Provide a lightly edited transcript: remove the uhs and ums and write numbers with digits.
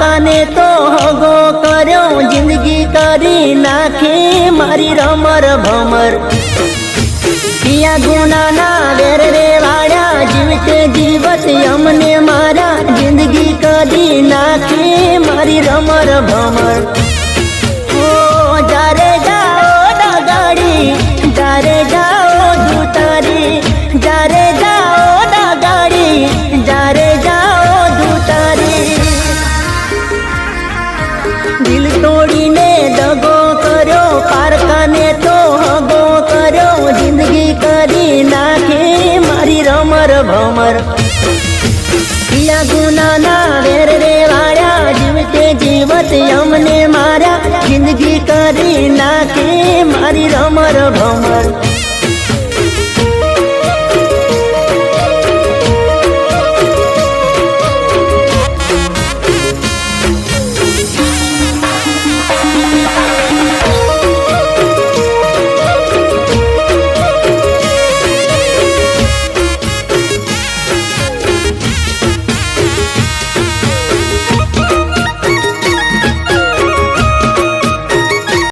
પારકાને તો હગો કર્યો, જિંદગી કરી નાખી મારી રમર ભમર। પિયા ગુનાના વેર રે વાળ્યા, જીવતે જીવત અમને મારા, જિંદગી કરી નાખી મારી રમર ભમર। ઓ જારે જાઓ ડાગાડી, જારે જાઓ ધૂતારી, જારે જાઓ ડાગાડી, જારે જાઓ ધૂતારી। દિલ તોડીને દગો કર્યો, પારકાને તો હગો કર્યો, જિંદગી કરી નાખી મારી રમર ભમર। પિયા ગુનાના વેર રે વાળ્યા, જીવતે જીવત અમને મારા, જિંદગી કરી નાખી મારી રમર ભમર।